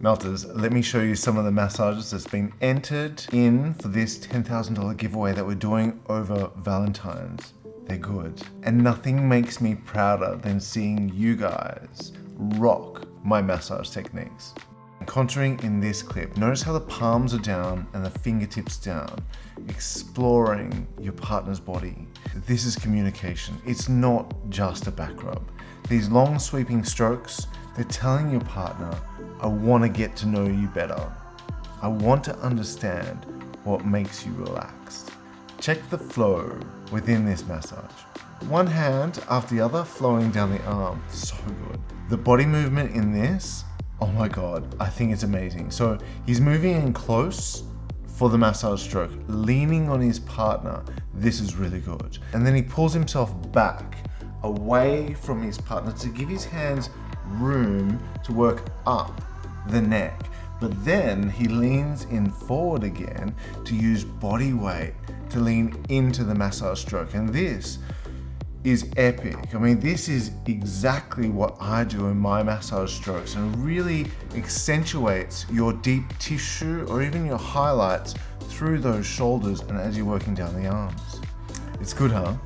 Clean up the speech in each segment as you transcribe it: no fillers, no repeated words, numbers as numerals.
Melters, let me show you some of the massages that's been entered in for this $10,000 giveaway that we're doing over Valentine's. They're good. And nothing makes me prouder than seeing you guys rock my massage techniques. Contouring in this clip, notice how the palms are down and the fingertips down, exploring your partner's body. This is communication. It's not just a back rub. These long sweeping strokes, they're telling your partner, I want to get to know you better. I want to understand what makes you relaxed. Check the flow within this massage. One hand after the other flowing down the arm. So good. The body movement in this, oh my God, I think it's amazing. So he's moving in close for the massage stroke, leaning on his partner. This is really good. And then he pulls himself back away from his partner to give his hands room to work up the neck. But then he leans in forward again to use body weight to lean into the massage stroke. And this is epic. I mean, this is exactly what I do in my massage strokes, and really accentuates your deep tissue or even your highlights through those shoulders and as you're working down the arms. It's good, huh?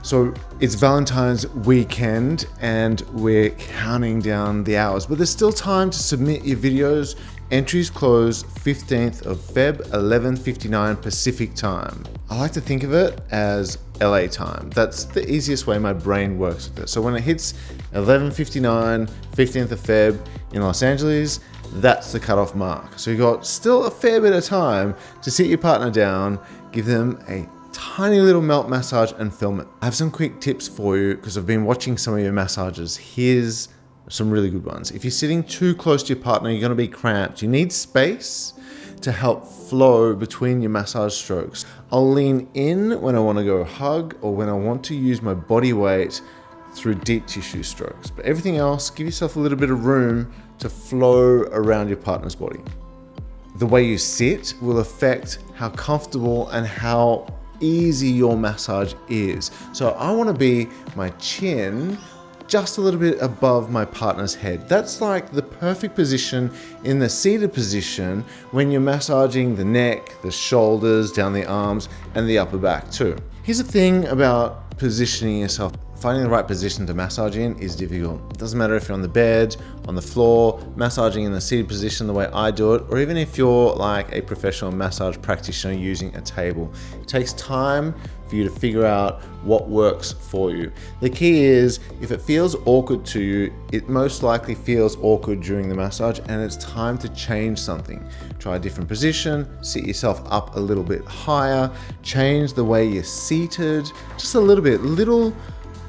So it's Valentine's weekend and we're counting down the hours, but there's still time to submit your videos. Entries close 15th of Feb, 11:59 Pacific time. I like to think of it as LA time. That's the easiest way my brain works with it. So when it hits 11:59, 15th of Feb in Los Angeles, that's the cutoff mark. So you've got still a fair bit of time to sit your partner down, give them a tiny little melt massage and film it. I have some quick tips for you because I've been watching some of your massages. Here's some really good ones. If you're sitting too close to your partner, you're going to be cramped. You need space to help flow between your massage strokes. I'll lean in when I want to go hug or when I want to use my body weight through deep tissue strokes. But everything else, give yourself a little bit of room to flow around your partner's body. The way you sit will affect how comfortable and how easy your massage is. So I want to be my chin just a little bit above my partner's head. That's like the perfect position in the seated position when you're massaging the neck, the shoulders, down the arms, and the upper back too. Here's the thing about positioning yourself. Finding the right position to massage in is difficult. It doesn't matter if you're on the bed, on the floor, massaging in the seated position the way I do it, or even if you're like a professional massage practitioner using a table. It takes time for you to figure out what works for you. The key is, if it feels awkward to you, it most likely feels awkward during the massage and it's time to change something. Try a different position, sit yourself up a little bit higher, change the way you're seated, just a little bit. Little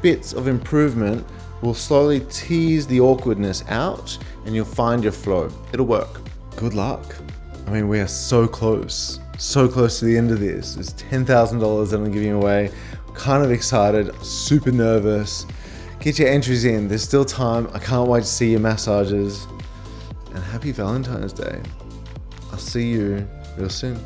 bits of improvement will slowly tease the awkwardness out and you'll find your flow. It'll work. Good luck. I mean, we are so close to the end of this. It's $10,000 that I'm giving away. Kind of excited, super nervous. Get your entries in. There's still time. I can't wait to see your massages. And happy Valentine's Day. I'll see you real soon.